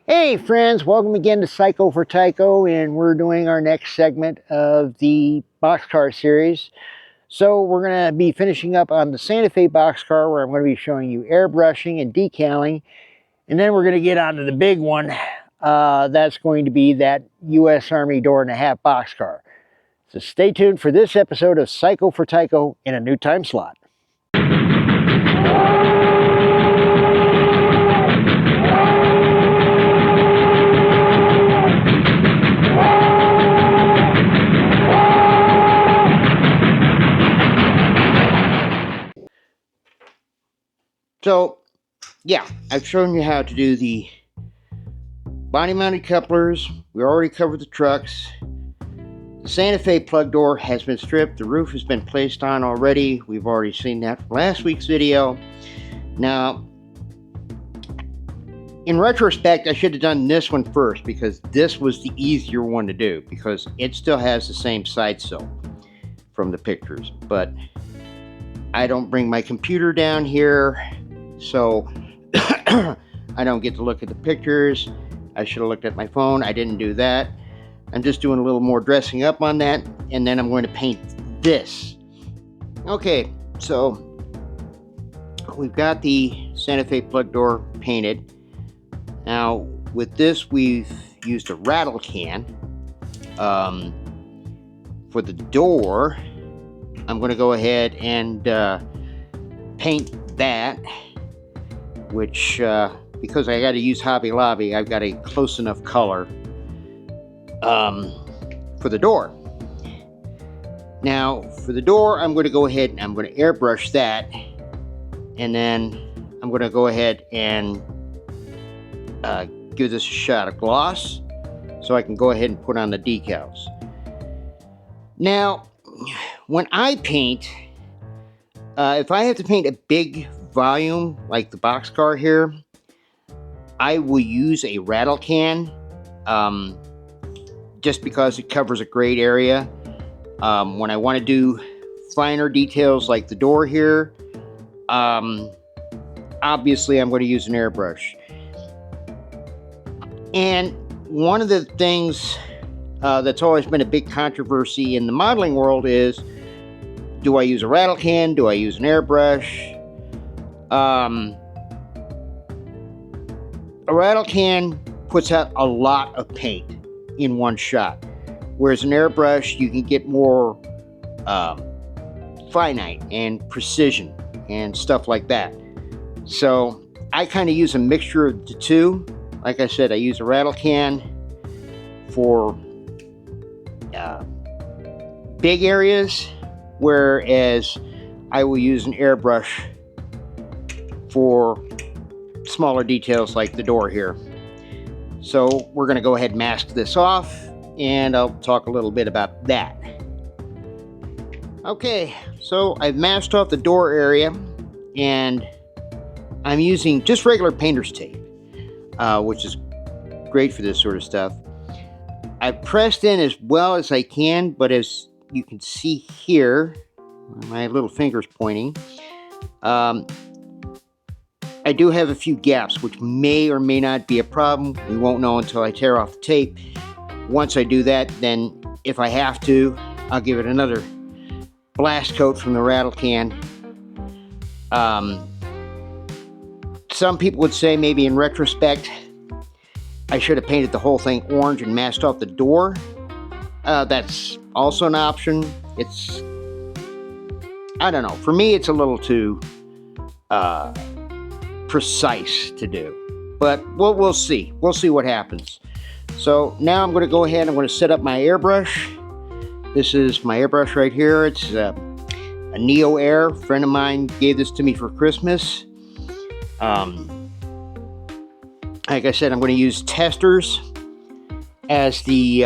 Hey friends, welcome again to Psycho for Tyco, and we're doing our next segment of the boxcar series. So we're going to be finishing up on the Santa Fe boxcar, where I'm going to be showing you airbrushing and decaling, and then we're going to get on to the big one. That's going to be that U.S. Army door-and-a-half boxcar. So stay tuned for this episode of Psycho for Tyco in a new time slot. So, yeah, I've shown you how to do the body-mounted couplers. We already covered the trucks. The Santa Fe plug door has been stripped. The roof has been placed on already. We've already seen that from last week's video. Now, in retrospect, I should have done this one first because this was the easier one to do because it still has the same side sill from the pictures. But I don't bring my computer down here, so I don't get to look at the pictures. I should have looked at my phone. I didn't do that. I'm just doing a little more dressing up on that, and then I'm going to paint this. Okay, so we've got the Santa Fe plug door painted. Now, with this, we've used a rattle can. For the door, I'm going to go ahead and paint that, which, because I got to use Hobby Lobby, I've got a close enough color for the door. Now, for the door, I'm going to go ahead and I'm going to airbrush that, and then I'm going to go ahead and give this a shot of gloss so I can go ahead and put on the decals. Now, when I paint, if I have to paint a big volume like the boxcar here, I will use a rattle can, just because it covers a great area. When I want to do finer details like the door here, obviously I'm going to use an airbrush. And one of the things that's always been a big controversy in the modeling world is, do I use a rattle can? Do I use an airbrush? A rattle can puts out a lot of paint in one shot, whereas an airbrush, you can get more finite and precision and stuff like that. So I kind of use a mixture of the two. Like I said, I use a rattle can for big areas, whereas I will use an airbrush for smaller details like the door here. So we're going to go ahead and mask this off, and I'll talk a little bit about that. Okay, so I've masked off the door area, and I'm using just regular painter's tape, which is great for this sort of stuff. I've pressed in as well as I can, but as you can see here, my little finger's pointing, I do have a few gaps, which may or may not be a problem. We won't know until I tear off the tape. Once I do that, then if I have to, I'll give it another blast coat from the rattle can. Some people would say maybe in retrospect, I should have painted the whole thing orange and masked off the door. That's also an option. It's, I don't know. For me, it's a little too precise to do, but we'll see. We'll see what happens. So now I'm going to go ahead. I'm going to set up my airbrush. This is my airbrush right here. It's a Neo Air. A friend of mine gave this to me for Christmas. Like I said, I'm going to use testers as the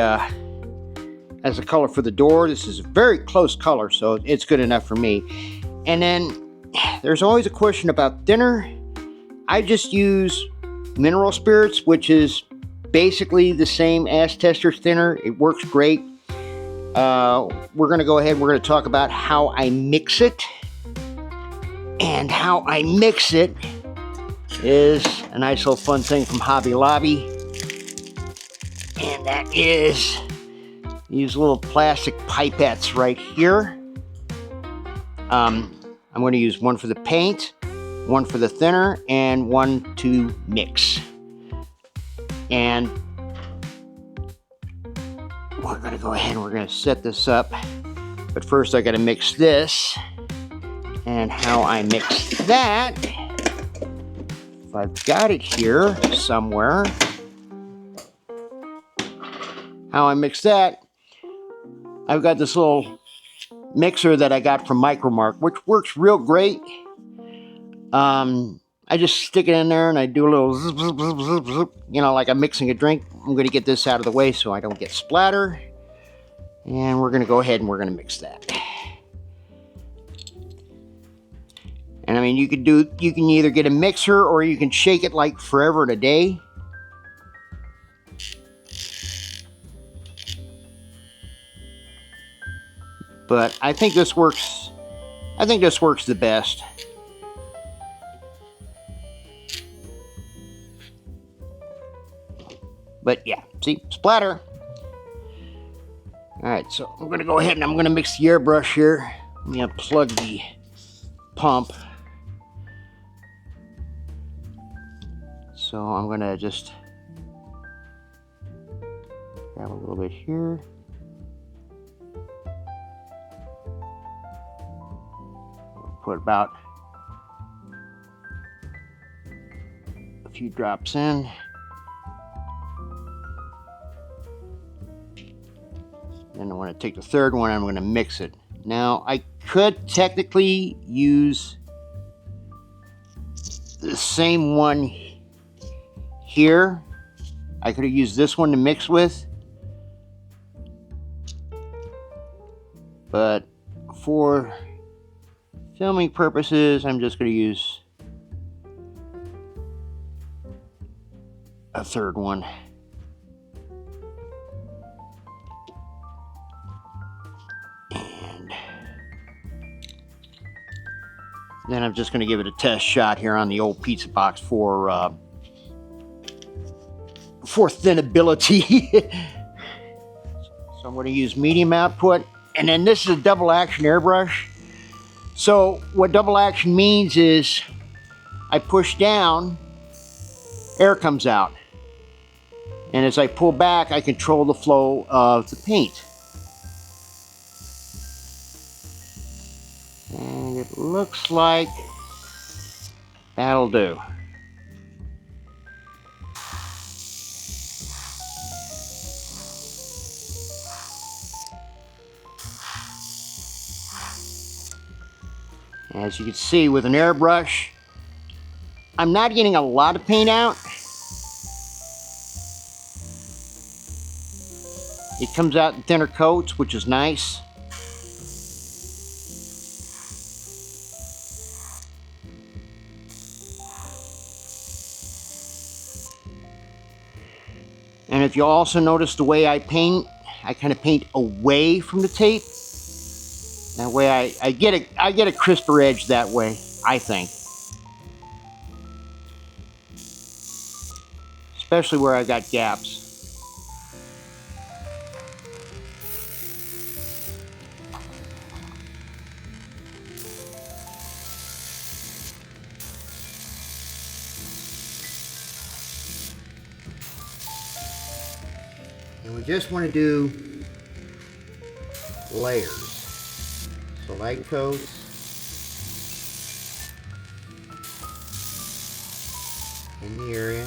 color for the door. This is a very close color, so it's good enough for me. And then there's always a question about thinner. I just use mineral spirits, which is basically the same as tester thinner. It works great. We're going to go ahead and we're going to talk about how I mix it. And how I mix it is a nice little fun thing from Hobby Lobby. And that is these little plastic pipettes right here. I'm going to use one for the paint, one for the thinner, and one to mix. And we're going to go ahead and we're going to set this up. But first I got to mix this. And how I mix that, if I've got it here somewhere, how I mix that, I've got this little mixer that I got from Micromark, which works real great. I just stick it in there and I do a little zip, zip, zip, zip, zip, you know, like I'm mixing a drink. I'm going to get this out of the way so I don't get splatter. And we're going to go ahead and we're going to mix that. And I mean, you can either get a mixer or you can shake it like forever and a day. But I think this works. I think this works the best. But yeah, see, splatter. All right, so I'm gonna go ahead and I'm gonna mix the airbrush here. I'm gonna plug the pump. So I'm gonna just grab a little bit here. Put about a few drops in. Then I want to take the third one and I'm going to mix it. Now I could technically use the same one here. I could have used this one to mix with. But for filming purposes, I'm just going to use a third one. And then I'm just going to give it a test shot here on the old pizza box for thinnability. So I'm going to use medium output. And then this is a double action airbrush. So what double action means is I push down, air comes out. And as I pull back, I control the flow of the paint. And it looks like that'll do. As you can see with an airbrush, I'm not getting a lot of paint out. It comes out in thinner coats, which is nice. And if you also notice the way I paint, I kind of paint away from the tape. That way I get a crisper edge that way, I think. Especially where I got gaps. And we just want to do layers. So light coats, in the area.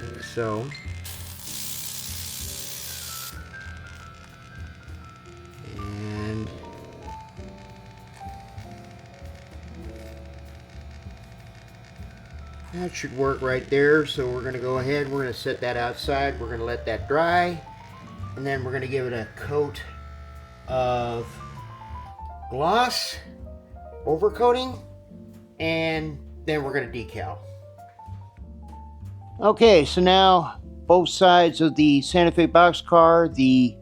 Like so. That should work right there. So we're going to go ahead, we're going to set that outside, we're going to let that dry, and then we're going to give it a coat of gloss, overcoating, and then we're going to decal. Okay, so now both sides of the Santa Fe boxcar, the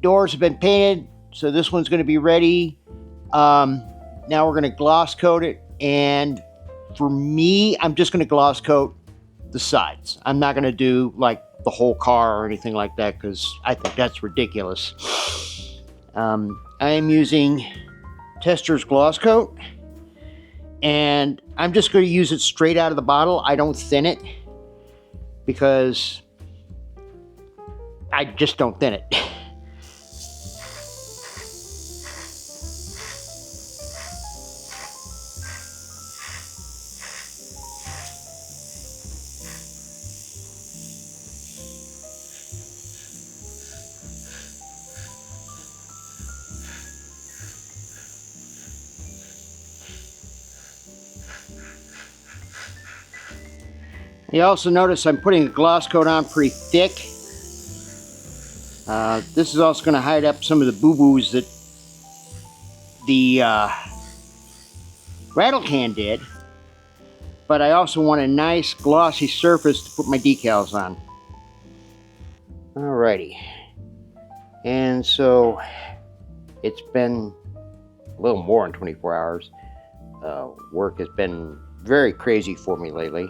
doors have been painted, so this one's going to be ready. Now we're going to gloss coat it, and for me, I'm just going to gloss coat the sides. I'm not going to do like the whole car or anything like that because I think that's ridiculous. I am using Tester's gloss coat, and I'm just going to use it straight out of the bottle. I don't thin it because I just don't thin it. You also notice I'm putting a gloss coat on pretty thick. This is also going to hide up some of the boo-boos that the rattle can did. But I also want a nice glossy surface to put my decals on. Alrighty. And so it's been a little more than 24 hours. Work has been very crazy for me lately.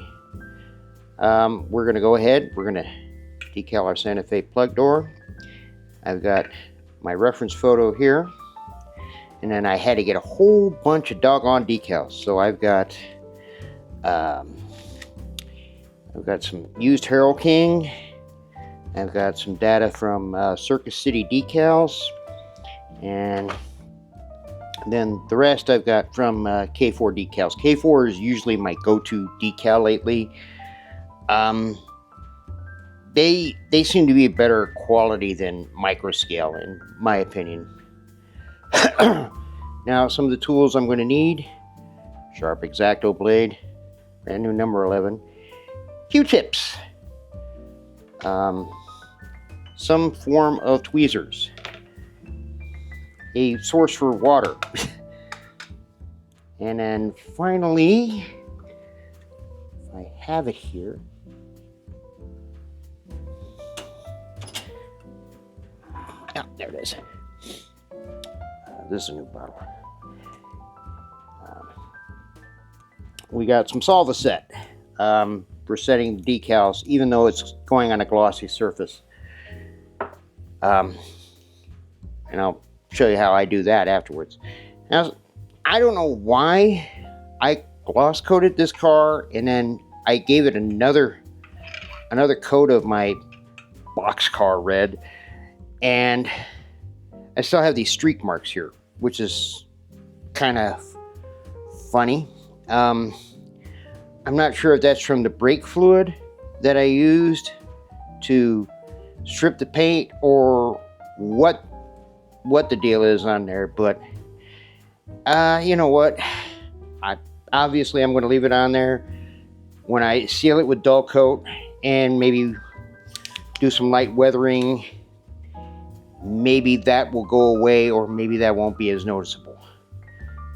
We're going to go ahead. We're going to decal our Santa Fe plug door. I've got my reference photo here. And then I had to get a whole bunch of doggone decals. So I've got some used Herald King. I've got some data from Circus City Decals. And then the rest I've got from K4 Decals. K4 is usually my go-to decal lately. They seem to be a better quality than microscale, in my opinion. Now, some of the tools I'm going to need: sharp X-Acto blade, brand new number 11, Q-tips, some form of tweezers, a source for water, and then finally, if I have it here. Oh, there it is. This is a new bottle. We got some Solvaset for setting the decals, even though it's going on a glossy surface. And I'll show you how I do that afterwards. Now, I don't know why I gloss coated this car and then I gave it another coat of my boxcar red. And I still have these streak marks here, which is kind of funny. I'm not sure if that's from the brake fluid that I used to strip the paint or what the deal is on there, but you know what? Obviously I'm going to leave it on there. When I seal it with dull coat and maybe do some light weathering, maybe that will go away, or maybe that won't be as noticeable.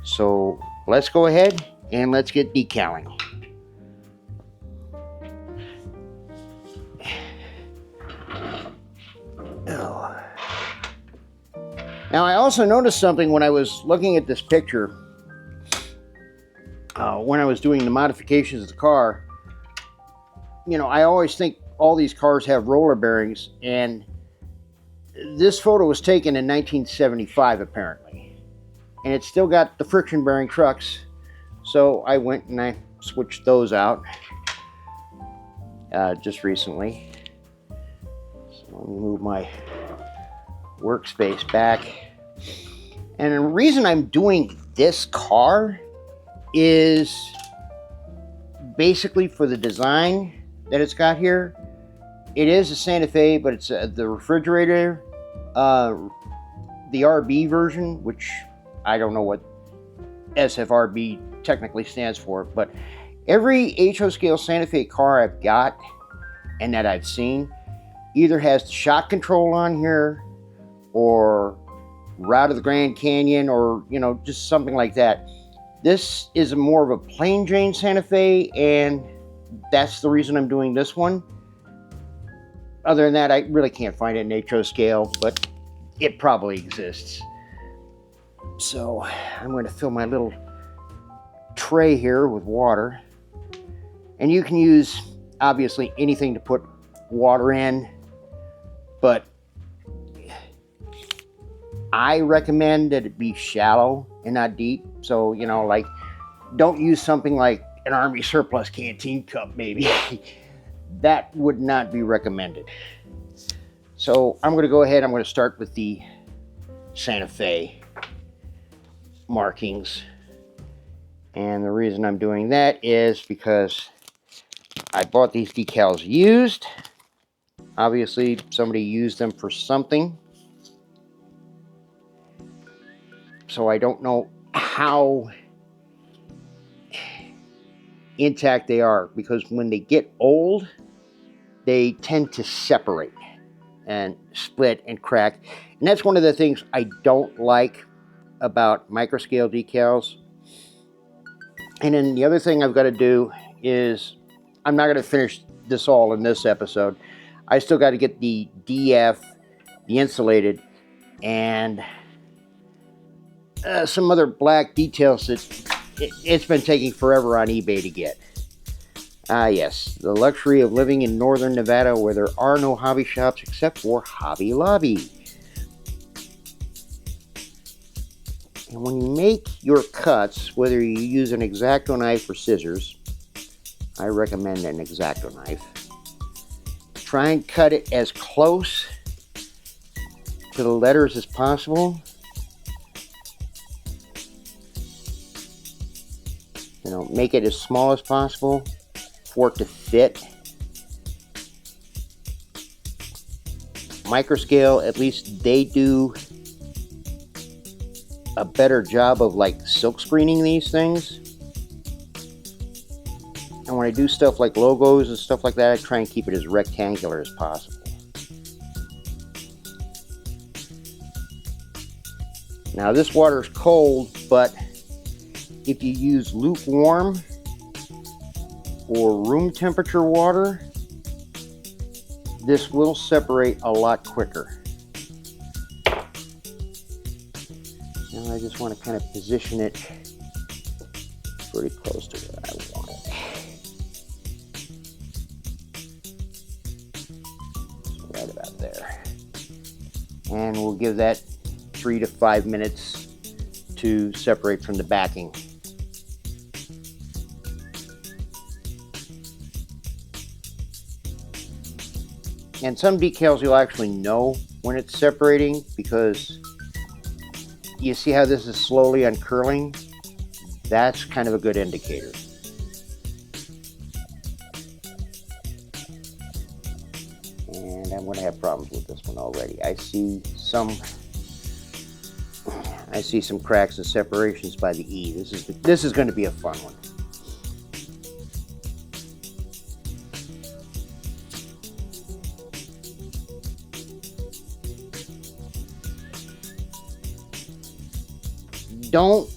So let's go ahead and let's get decaling. Oh. Now I also noticed something when I was looking at this picture, when I was doing the modifications of the car. You know, I always think all these cars have roller bearings, and this photo was taken in 1975 apparently, and it's still got the friction bearing trucks, so I went and I switched those out just recently. So let me move my workspace back, and the reason I'm doing this car is basically for the design that it's got here. It is a Santa Fe, but it's the refrigerator, the RB version, which I don't know what SFRB technically stands for, but every HO scale Santa Fe car I've got and that I've seen either has the shock control on here or Route of the Grand Canyon, or, you know, just something like that. This is more of a plain Jane Santa Fe, and that's the reason I'm doing this one. Other than that, I really can't find it in HO scale, but it probably exists. So I'm going to fill my little tray here with water. And you can use, obviously, anything to put water in, but I recommend that it be shallow and not deep. So, you know, like, don't use something like an Army surplus canteen cup, maybe. That would not be recommended. So I'm going to go ahead, I'm going to start with the Santa Fe markings. And the reason I'm doing that is because I bought these decals used. Obviously, somebody used them for something. So I don't know how intact they are, because when they get old, they tend to separate and split and crack. And that's one of the things I don't like about microscale decals. And then the other thing I've got to do is, I'm not going to finish this all in this episode. I still got to get the DF, the insulated, and some other black details that it's been taking forever on eBay to get. Ah, yes, the luxury of living in northern Nevada where there are no hobby shops except for Hobby Lobby. And when you make your cuts, whether you use an X-Acto knife or scissors, I recommend an X-Acto knife. Try and cut it as close to the letters as possible. You know, make it as small as possible for it to fit. Microscale, at least they do a better job of like silk screening these things. And when I do stuff like logos and stuff like that, I try and keep it as rectangular as possible. Now this water is cold, but if you use lukewarm or room temperature water, this will separate a lot quicker. Now I just want to kind of position it pretty close to where I want it. So right about there. And we'll give that 3 to 5 minutes to separate from the backing. And some decals you'll actually know when it's separating, because you see how this is slowly uncurling? That's kind of a good indicator. And I'm going to have problems with this one already. I see some cracks and separations by the E. This is going to be a fun one. Don't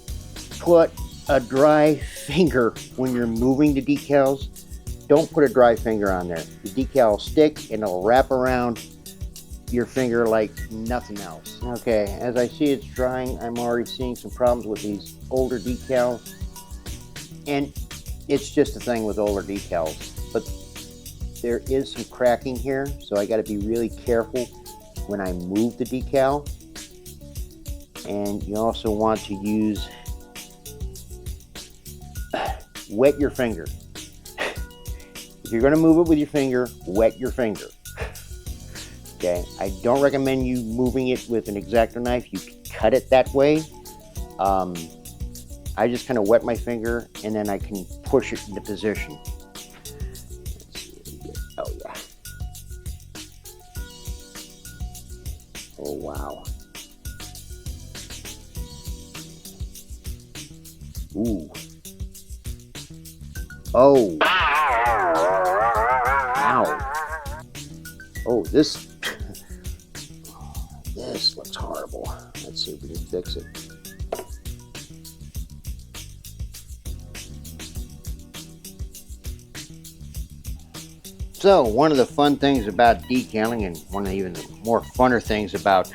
put a dry finger when you're moving the decals. Don't put a dry finger on there. The decal will stick and it'll wrap around your finger like nothing else. Okay, as I see it's drying, I'm already seeing some problems with these older decals. And it's just a thing with older decals. But there is some cracking here, so I got to be really careful when I move the decal. And you also want to use, wet your finger. If you're going to move it with your finger, wet your finger. Okay, I don't recommend you moving it with an X-Acto knife. You can cut it that way. I just kind of wet my finger and then I can push it into position. Let's see. Oh yeah. Oh wow. Ooh. Oh. Ow. Oh, this looks horrible. Let's see if we can fix it. So, one of the fun things about decaling, and one of even the more funner things about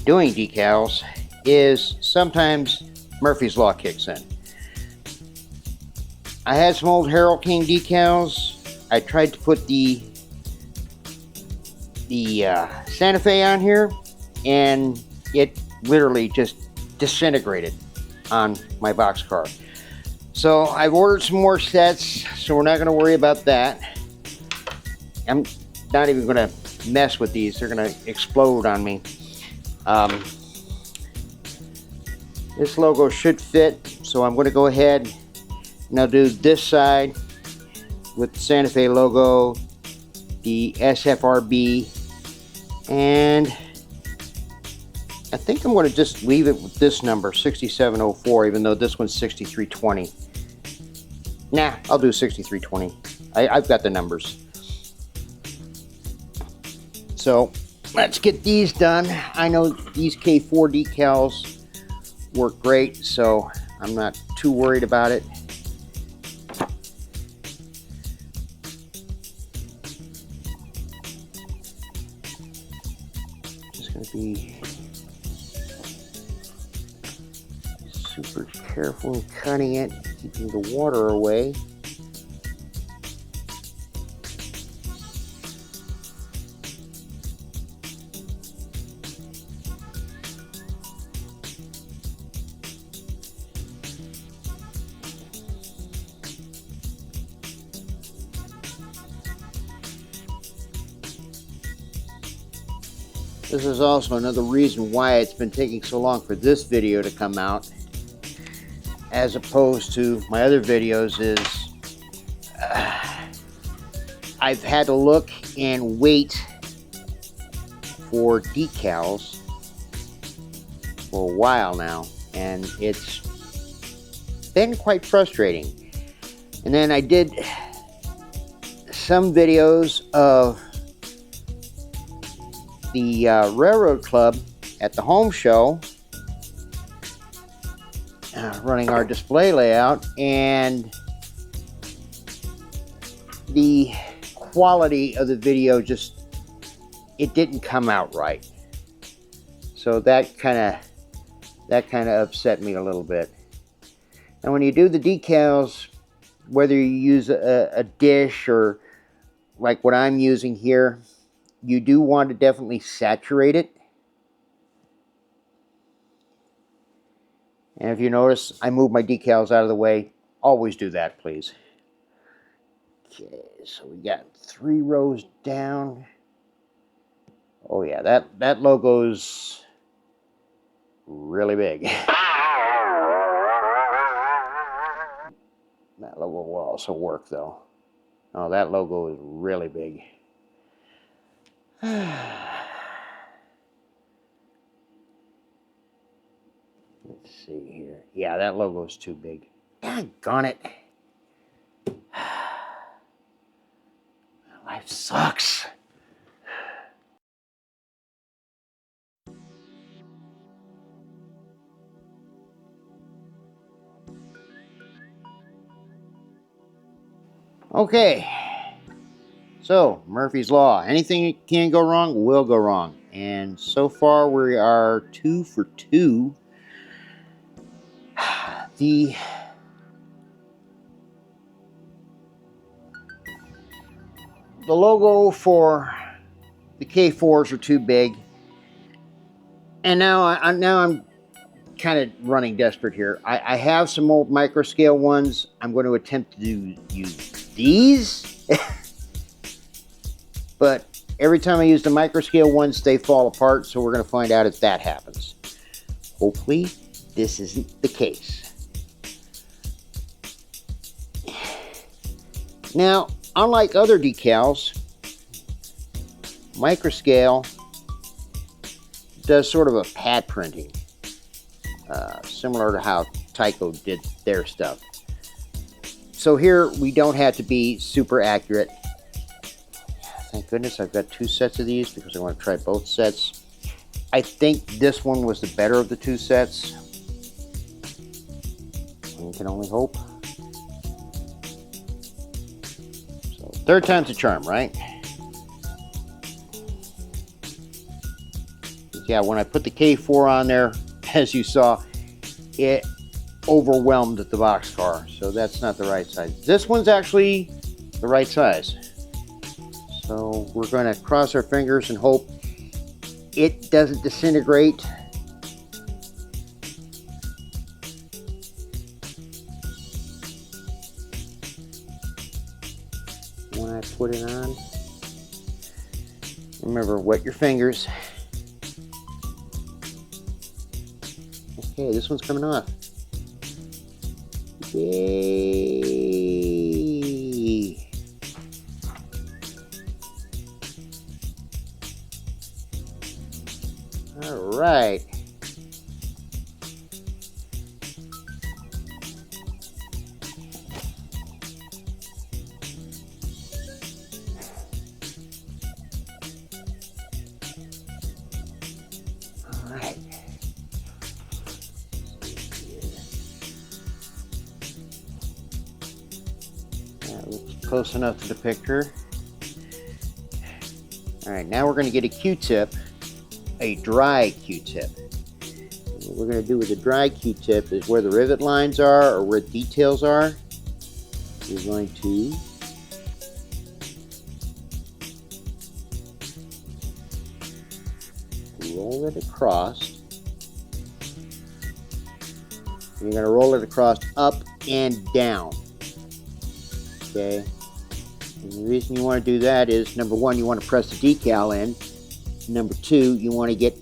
doing decals is sometimes Murphy's Law kicks in. I had some old Harold King decals. I tried to put the Santa Fe on here, and it literally just disintegrated on my boxcar. So I've ordered some more sets, so we're not going to worry about that. I'm not even going to mess with these. They're going to explode on me. This logo should fit, so I'm going to go ahead and I'll do this side with the Santa Fe logo, the SFRB, and I think I'm going to just leave it with this number, 6704, even though this one's 6320. Nah, I'll do 6320. I've got the numbers. So let's get these done. I know these K4 decals work great, so I'm not too worried about it. Just going to be super careful in cutting it, keeping the water away. This is also another reason why it's been taking so long for this video to come out as opposed to my other videos is I've had to look and wait for decals for a while now, and it's been quite frustrating. And then I did some videos of the Railroad Club at the home show, running our display layout, and the quality of the video just, it didn't come out right. So that kind of upset me a little bit. And when you do the decals, whether you use a dish or like what I'm using here, you do want to definitely saturate it. And if you notice, I move my decals out of the way. Always do that, please. Okay, so we got 3 rows down. Oh yeah, that logo's really big. That logo will also work though. Oh, that logo is really big. Let's see here. Yeah, that logo is too big. Doggone it. Life sucks. Okay. So, Murphy's Law. Anything that can go wrong will go wrong. And so far we are 2 for 2. The logo for the K4s are too big. And now I'm kind of running desperate here. I have some old micro scale ones. I'm going to attempt to use these. But every time I use the micro scale ones, they fall apart. So we're going to find out if that happens. Hopefully this isn't the case. Now, unlike other decals, micro scale does sort of a pad printing, similar to how Tyco did their stuff. So here we don't have to be super accurate. Thank goodness I've got 2 sets of these because I want to try both sets. I think this one was the better of the 2 sets. One can only hope. So 3rd time's a charm, right? Yeah, when I put the K4 on there, as you saw, it overwhelmed the boxcar, so that's not the right size. This one's actually the right size. So we're going to cross our fingers and hope it doesn't disintegrate. When I put it on, remember, wet your fingers. Okay, this one's coming off. Yay! All right. All right. That looks close enough to the picture. All right, now we're going to get a Q-tip. A dry Q-tip. What we're going to do with a dry Q-tip is where the rivet lines are or where the details are, we're going to roll it across. And you're going to roll it across up and down. Okay? And the reason you want to do that is, number one, you want to press the decal in. Number two, you want to get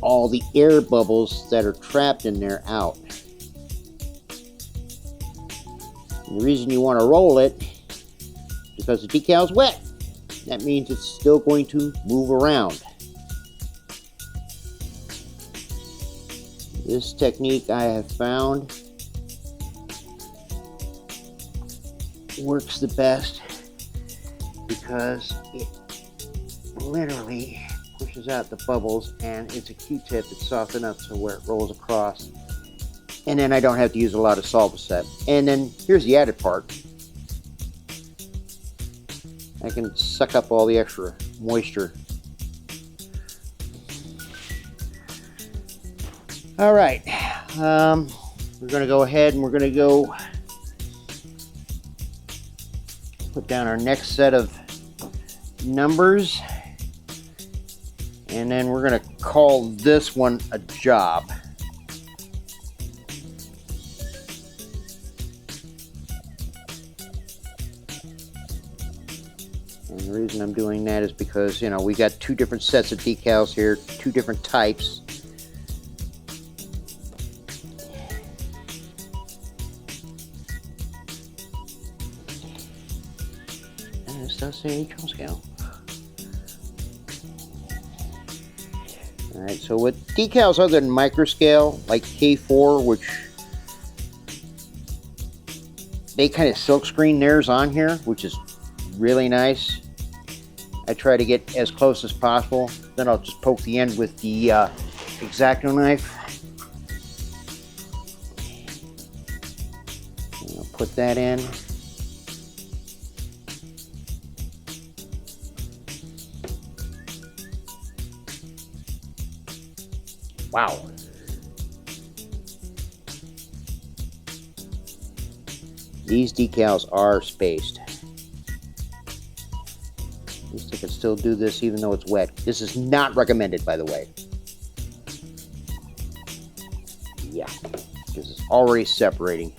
all the air bubbles that are trapped in there out. And the reason you want to roll it is because the decal is wet. That means it's still going to move around. This technique I have found works the best because it literally pushes out the bubbles, and it's a Q-tip. It's soft enough so where it rolls across, and then I don't have to use a lot of solvent set. And then here's the added part. I can suck up all the extra moisture. All right, we're going to go ahead and we're going to go put down our next set of numbers. And then we're going to call this one a job. And the reason I'm doing that is because, you know, we got two different sets of decals here, two different types. And this does say H scale. Alright, so with decals other than micro scale, like K4, which they kind of silk screen theirs on here, which is really nice. I try to get as close as possible. Then I'll just poke the end with the X-Acto knife. And I'll put that in. Wow. These decals are spaced. At least I can still do this even though it's wet. This is not recommended, by the way. Yeah, this is already separating.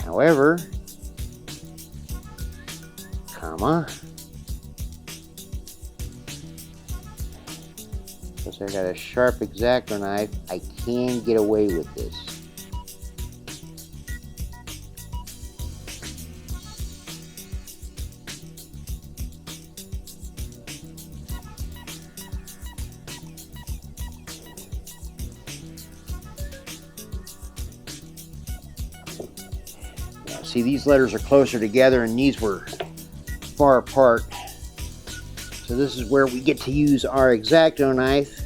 However, because I got a sharp X-Acto knife, I can get away with this. Now, see, these letters are closer together and these were far apart. So this is where we get to use our X-Acto knife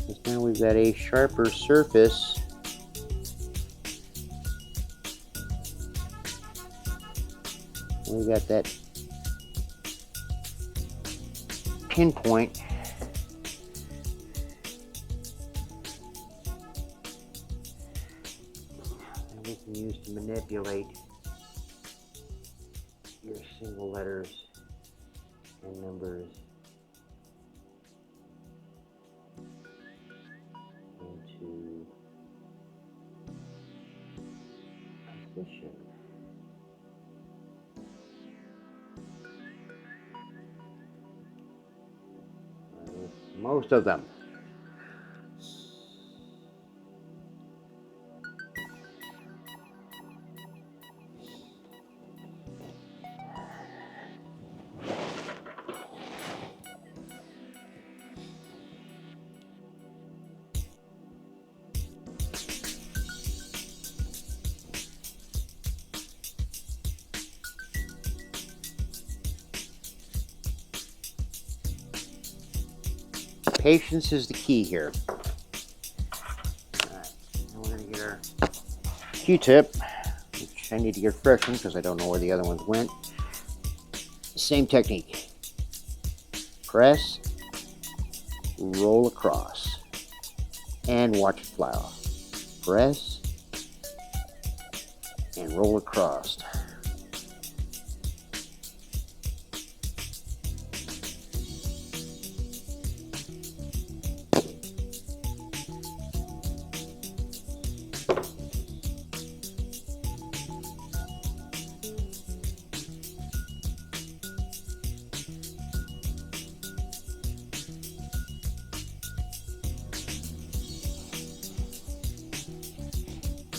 because now we've got a sharper surface. We got that pinpoint. And we can use to manipulate your single letters and numbers into position. Most of them. Patience is the key here. Alright, now we're going to get our Q-tip, which I need to get freshened because I don't know where the other ones went. Same technique. Press, roll across, and watch it fly off. Press, and roll across.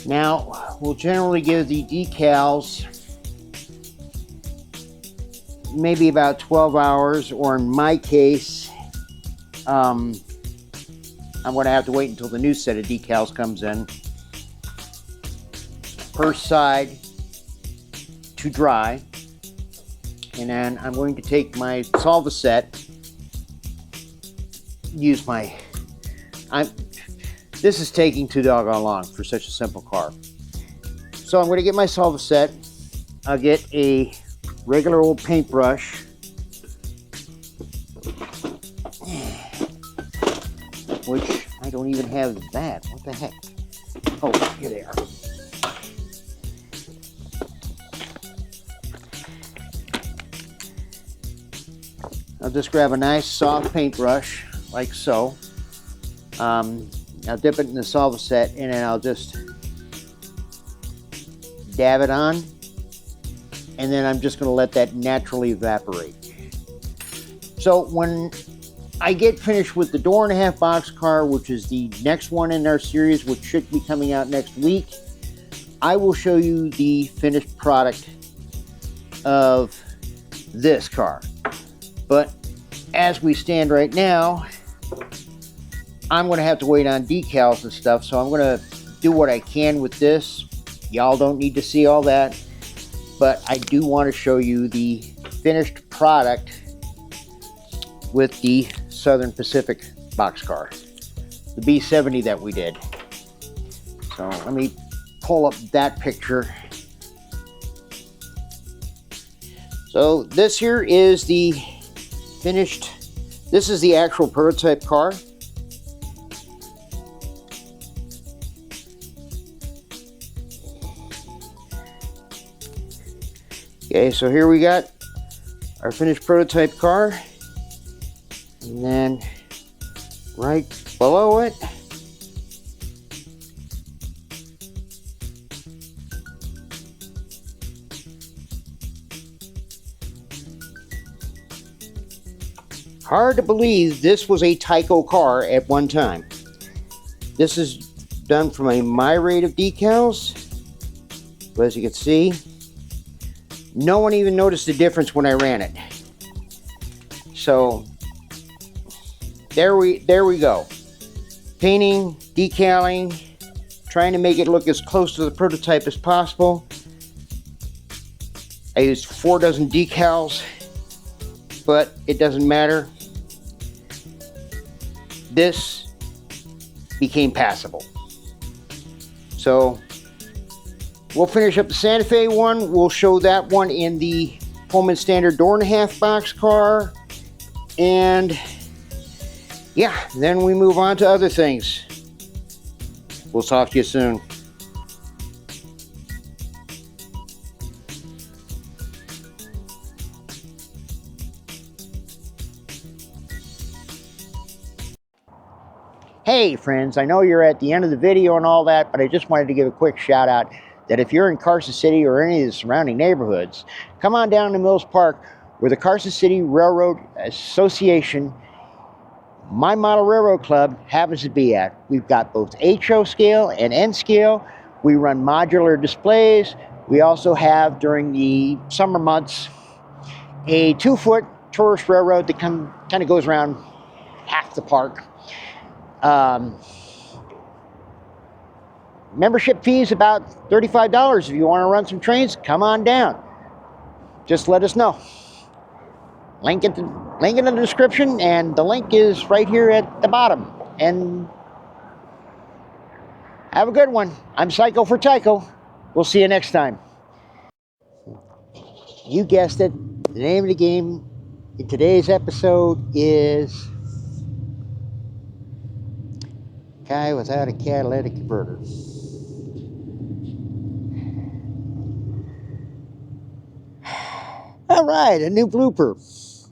Now, we'll generally give the decals maybe about 12 hours, or in my case, I'm going to have to wait until the new set of decals comes in. First side to dry, and then I'm going to take my solva set, use my, this is taking too doggone long for such a simple car. So I'm going to get my solva set. I'll get a regular old paintbrush. Which I don't even have that. What the heck? Oh, here they are. I'll just grab a nice soft paintbrush, like so. I'll dip it in the solva set, and then I'll just dab it on, and then I'm just going to let that naturally evaporate. So when I get finished with the door and a half boxcar, which is the next one in our series, which should be coming out next week, I will show you the finished product of this car. But as we stand right now, I'm going to have to wait on decals and stuff, so I'm going to do what I can with this. Y'all don't need to see all that, but I do want to show you the finished product with the Southern Pacific boxcar, the B70 that we did. So let me pull up that picture. So this here is the finished, this is the actual prototype car. Okay, so here we got our finished prototype car, and then right below it, hard to believe this was a Tyco car at one time. This is done from a my rate of decals, but as you can see, no one even noticed the difference when I ran it. So there we go. Painting, decaling, trying to make it look as close to the prototype as possible. I used 4 dozen decals, but it doesn't matter. This became passable. So we'll finish up the Santa Fe one. We'll show that one in the Pullman Standard door and a half boxcar. And yeah, then we move on to other things. We'll talk to you soon. Hey friends, I know you're at the end of the video and all that, but I just wanted to give a quick shout out that if you're in Carson City or any of the surrounding neighborhoods, come on down to Mills Park where the Carson City Railroad Association, my model railroad club, happens to be at. We've got both HO scale and N scale. We run modular displays. We also have, during the summer months, a 2-foot tourist railroad that kind of goes around half the park. Membership fee is about $35. If you want to run some trains, come on down. Just let us know. Link in the description, and the link is right here at the bottom. And have a good one. I'm Psycho for Tyco. We'll see you next time. You guessed it. The name of the game in today's episode is Guy Without a Catalytic Converter. All right, a new blooper.